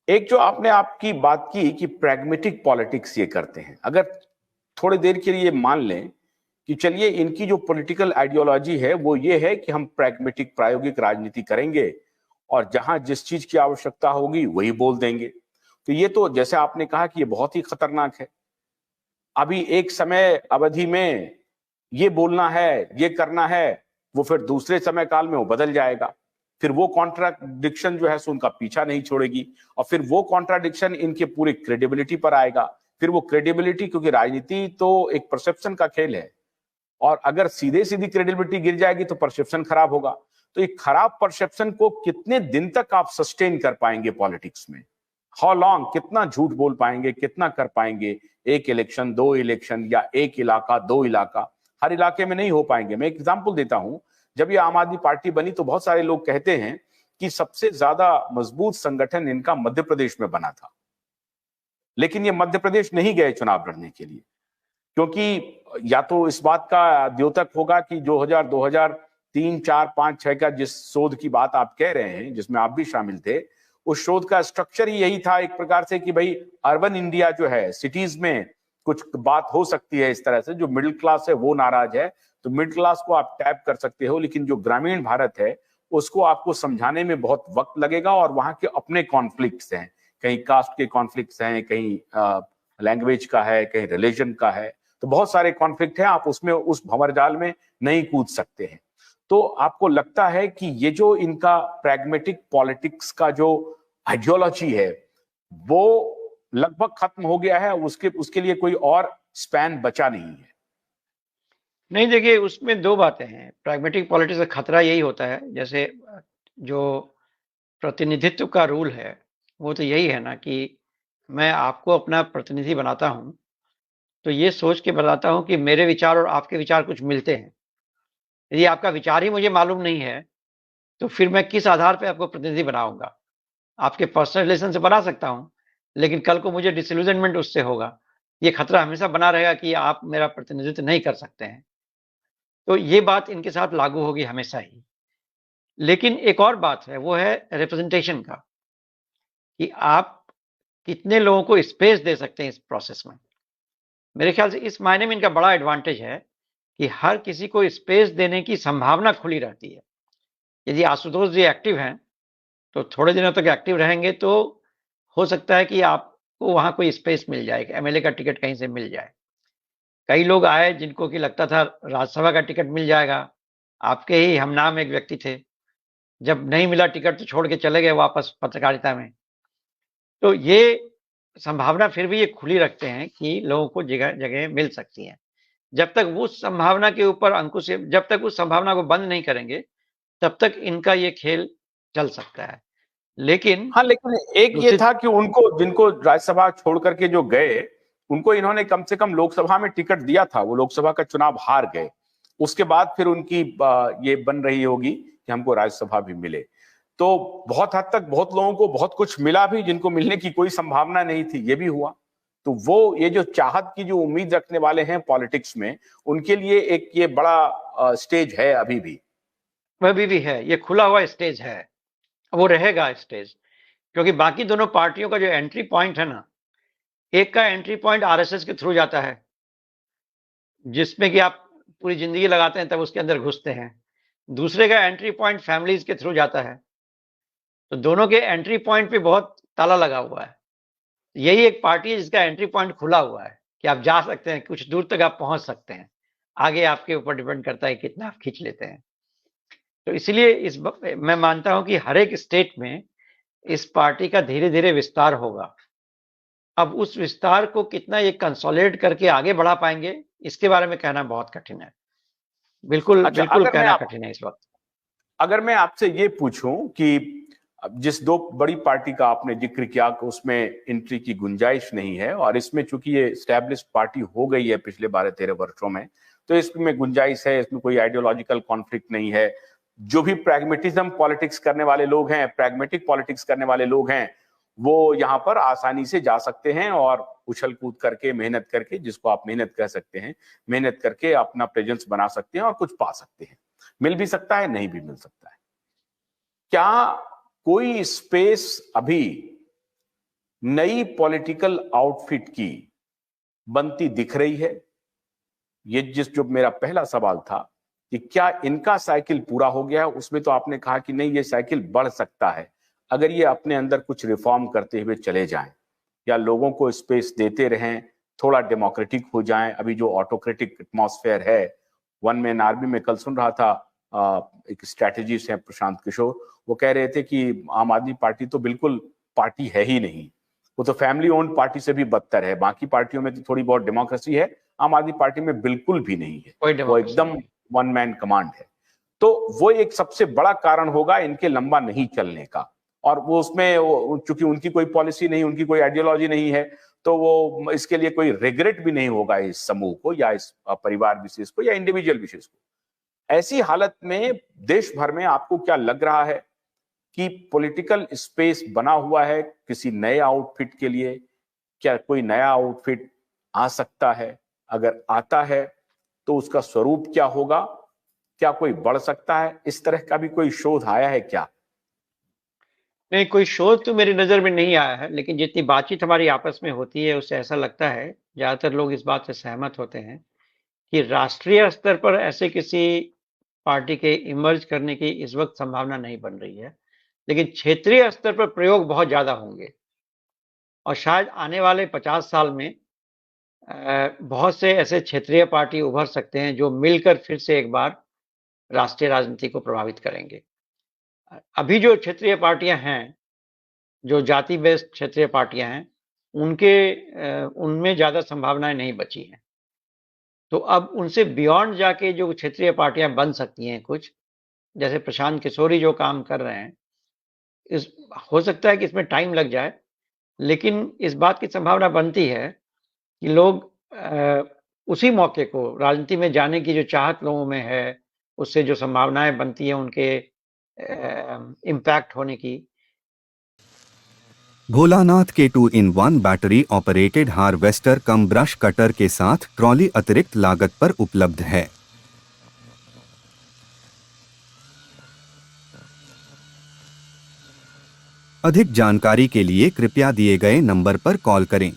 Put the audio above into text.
एक जो आपने आपकी बात की कि प्रैग्मेटिक पॉलिटिक्स ये करते हैं, अगर थोड़ी देर के लिए मान लें कि चलिए इनकी जो पॉलिटिकल आइडियोलॉजी है वो ये है कि हम प्रैग्मेटिक प्रायोगिक राजनीति करेंगे और जहां जिस चीज की आवश्यकता होगी वही बोल देंगे, तो ये तो जैसे आपने कहा कि ये बहुत ही खतरनाक है। अभी एक समय अवधि में ये बोलना है, ये करना है, वो फिर दूसरे समय काल में वो बदल जाएगा। फिर वो कॉन्ट्राडिक्शन जो है सो उनका पीछा नहीं छोड़ेगी और फिर वो कॉन्ट्राडिक्शन इनके पूरी क्रेडिबिलिटी पर आएगा। फिर वो क्रेडिबिलिटी, क्योंकि राजनीति तो एक परसेप्शन का खेल है, और अगर सीधे सीधी क्रेडिबिलिटी गिर जाएगी तो परसेप्शन खराब होगा। तो ये खराब परसेप्शन को कितने दिन तक आप सस्टेन कर पाएंगे पॉलिटिक्स में? हाउ लॉन्ग, कितना झूठ बोल पाएंगे, कितना कर पाएंगे? एक इलेक्शन, दो इलेक्शन, या एक इलाका, दो इलाका, हर इलाके में नहीं हो पाएंगे। मैं एक एग्जांपल देता हूं, जब ये आम आदमी पार्टी बनी तो बहुत सारे लोग कहते हैं कि सबसे ज्यादा मजबूत संगठन इनका मध्य प्रदेश में बना था, लेकिन ये मध्य प्रदेश नहीं गए चुनाव लड़ने के लिए, क्योंकि या तो इस बात का द्योतक होगा कि 2003, 4, 5, 6 का जिस शोध की बात आप कह रहे हैं, जिसमें आप भी शामिल थे, उस शोध का स्ट्रक्चर ही यही था एक प्रकार से कि भाई अर्बन इंडिया जो है, सिटीज में कुछ बात हो सकती है इस तरह से, जो मिडिल क्लास है वो नाराज है तो मिडिल क्लास को आप टैप कर सकते हो, लेकिन जो ग्रामीण भारत है उसको आपको समझाने में बहुत वक्त लगेगा और वहां के अपने कॉन्फ्लिक्ट्स हैं, कहीं कास्ट के कॉन्फ्लिक्ट्स हैं, कहीं लैंग्वेज का है, कहीं रिलीजन का है, तो बहुत सारे कॉन्फ्लिक्ट हैं, आप उसमें उस भंवरजाल में नहीं कूद सकते हैं। तो आपको लगता है कि ये जो इनका प्रैग्मेटिक पॉलिटिक्स का जो आइडियोलॉजी है वो लगभग खत्म हो गया है, उसके उसके लिए कोई और स्पैन बचा नहीं है? नहीं, देखिए उसमें दो बातें हैं। प्रैग्मेटिक पॉलिटिक्स का खतरा यही होता है, जैसे जो प्रतिनिधित्व का रूल है वो तो यही है ना कि मैं आपको अपना प्रतिनिधि बनाता हूं तो ये सोच के बताता हूं कि मेरे विचार और आपके विचार कुछ मिलते हैं। यदि आपका विचार ही मुझे मालूम नहीं है तो फिर मैं किस आधार पे आपको प्रतिनिधि बनाऊंगा? आपके पर्सनल रिलेशन से बना सकता हूं, लेकिन कल को मुझे डिसइल्यूजनमेंट उससे होगा। ये खतरा हमेशा बना रहेगा कि आप मेरा प्रतिनिधित्व नहीं कर सकते हैं। तो ये बात इनके साथ लागू होगी हमेशा ही। लेकिन एक और बात है, वो है रिप्रेजेंटेशन का, कि आप कितने लोगों को स्पेस दे सकते हैं इस प्रोसेस में। मेरे ख्याल से इस मायने में इनका बड़ा एडवांटेज है कि हर किसी को स्पेस देने की संभावना खुली रहती है। यदि आशुतोष जी एक्टिव हैं तो थोड़े दिनों तक एक्टिव रहेंगे तो हो सकता है कि आपको वहां कोई स्पेस मिल जाए, एमएलए का टिकट कहीं से मिल जाए। कई लोग आए जिनको कि लगता था राज्यसभा का टिकट मिल जाएगा, आपके ही हम नाम एक व्यक्ति थे, जब नहीं मिला टिकट तो छोड़ के चले गए वापस पत्रकारिता में। तो ये संभावना फिर भी ये खुली रखते हैं कि लोगों को जगह जगह मिल सकती है। जब तक उस संभावना के ऊपर अंकुश, जब तक उस संभावना को बंद नहीं करेंगे तब तक इनका ये खेल चल सकता है। लेकिन हाँ, लेकिन एक ये दूसरी, था कि उनको, जिनको राज्यसभा छोड़ करके जो गए, उनको इन्होंने कम से कम लोकसभा में टिकट दिया था, वो लोकसभा का चुनाव हार गए। उसके बाद फिर उनकी ये बन रही होगी कि हमको राज्यसभा भी मिले। तो बहुत हद तक बहुत लोगों को बहुत कुछ मिला भी, जिनको मिलने की कोई संभावना नहीं थी, ये भी हुआ। तो वो ये जो चाहत की जो उम्मीद रखने वाले हैं पॉलिटिक्स में, उनके लिए एक ये बड़ा स्टेज है अभी भी। वह भी है, ये खुला हुआ स्टेज है, वो रहेगा स्टेज। क्योंकि बाकी दोनों पार्टियों का जो एंट्री पॉइंट है ना, एक का एंट्री पॉइंट आरएसएस के थ्रू जाता है, जिसमें कि आप पूरी जिंदगी लगाते हैं तब उसके अंदर घुसते हैं। दूसरे का एंट्री पॉइंट फैमिलीज के थ्रू जाता है। तो दोनों के एंट्री पॉइंट पे बहुत ताला लगा हुआ है। यही एक पार्टी है जिसका एंट्री पॉइंट खुला हुआ है कि आप जा सकते हैं, कुछ दूर तक आप पहुंच सकते हैं। आगे आपके ऊपर डिपेंड करता है कितना आप खींच लेते हैं। तो इसलिए मैं मानता हूं कि हर एक स्टेट में इस पार्टी का धीरे धीरे विस्तार होगा। अब उस विस्तार को कितना ये कंसोलिडेट करके आगे बढ़ा पाएंगे, इसके बारे में कहना बहुत कठिन है। बिल्कुल अच्छा, बिल्कुल कहना कठिन है इस वक्त। अगर मैं आपसे ये पूछूं कि जिस दो बड़ी पार्टी का आपने जिक्र किया कि उसमें एंट्री की गुंजाइश नहीं है, और इसमें चूंकि ये स्टैब्लिश्ड पार्टी हो गई है पिछले 12-13 वर्षों में, तो इसमें गुंजाइश है, इसमें कोई आइडियोलॉजिकल कॉन्फ्लिक्ट नहीं है। जो भी प्रैग्मेटिज्म पॉलिटिक्स करने वाले लोग हैं, प्रैग्मेटिक पॉलिटिक्स करने वाले लोग हैं, वो यहाँ पर आसानी से जा सकते हैं और उछल कूद करके, मेहनत करके, जिसको आप मेहनत कह सकते हैं, मेहनत करके अपना प्रेजेंस बना सकते हैं और कुछ पा सकते हैं। मिल भी सकता है, नहीं भी मिल सकता है। क्या कोई स्पेस अभी नई पॉलिटिकल आउटफिट की बनती दिख रही है। ये जो मेरा पहला सवाल था कि क्या इनका साइकिल पूरा हो गया है, उसमें तो आपने कहा कि नहीं, ये साइकिल बढ़ सकता है अगर ये अपने अंदर कुछ रिफॉर्म करते हुए चले जाएं या लोगों को स्पेस देते रहें, थोड़ा डेमोक्रेटिक हो जाएं। अभी जो ऑटोक्रेटिक एटमॉस्फेयर है, वन मैन आर्मी में कल सुन रहा था, एक स्ट्रैटेजिस्ट है प्रशांत किशोर, वो कह रहे थे कि आम आदमी पार्टी तो बिल्कुल पार्टी है ही नहीं, वो तो फैमिली ओन्ड पार्टी से भी बदतर है। बाकी पार्टियों में तो थोड़ी बहुत डेमोक्रेसी है, आम आदमी पार्टी में बिल्कुल भी नहीं है, वो एकदम वन मैन कमांड है। तो वो एक सबसे बड़ा कारण होगा इनके लंबा नहीं चलने का। और वो उसमें चूंकि उनकी कोई पॉलिसी नहीं, उनकी कोई आइडियोलॉजी नहीं है, तो वो इसके लिए कोई रिग्रेट भी नहीं होगा इस समूह को या इस परिवार विशेष को या इंडिविजुअल विशेष को। ऐसी हालत में देश भर में आपको क्या लग रहा है कि पॉलिटिकल स्पेस बना हुआ है किसी नए आउटफिट के लिए? क्या कोई नया आउटफिट आ सकता है? अगर आता है तो उसका स्वरूप क्या होगा? क्या कोई बढ़ सकता है? इस तरह का भी कोई शोध आया है क्या? नहीं, कोई शोध तो मेरी नज़र में नहीं आया है, लेकिन जितनी बातचीत हमारी आपस में होती है, उससे ऐसा लगता है, ज़्यादातर लोग इस बात से सहमत होते हैं कि राष्ट्रीय स्तर पर ऐसे किसी पार्टी के इमर्ज करने की इस वक्त संभावना नहीं बन रही है, लेकिन क्षेत्रीय स्तर पर प्रयोग बहुत ज़्यादा होंगे और शायद आने वाले 50 साल में बहुत से ऐसे क्षेत्रीय पार्टी उभर सकते हैं जो मिलकर फिर से एक बार राष्ट्रीय राजनीति को प्रभावित करेंगे। अभी जो क्षेत्रीय पार्टियां हैं, जो जाति बेस्ड क्षेत्रीय पार्टियां हैं, उनमें ज़्यादा संभावनाएं नहीं बची हैं। तो अब उनसे बियॉन्ड जाके जो क्षेत्रीय पार्टियां बन सकती हैं कुछ, जैसे प्रशांत किशोरी जो काम कर रहे हैं, इस हो सकता है कि इसमें टाइम लग जाए, लेकिन इस बात की संभावना बनती है कि लोग उसी मौके को राजनीति में जाने की जो चाहत लोगों में है, उससे जो संभावनाएं बनती हैं उनके इम्पैक्ट होने की। भोलानाथ के 2-in-1 बैटरी ऑपरेटेड हार्वेस्टर कम ब्रश कटर के साथ ट्रॉली अतिरिक्त लागत पर उपलब्ध है। अधिक जानकारी के लिए कृपया दिए गए नंबर पर कॉल करें।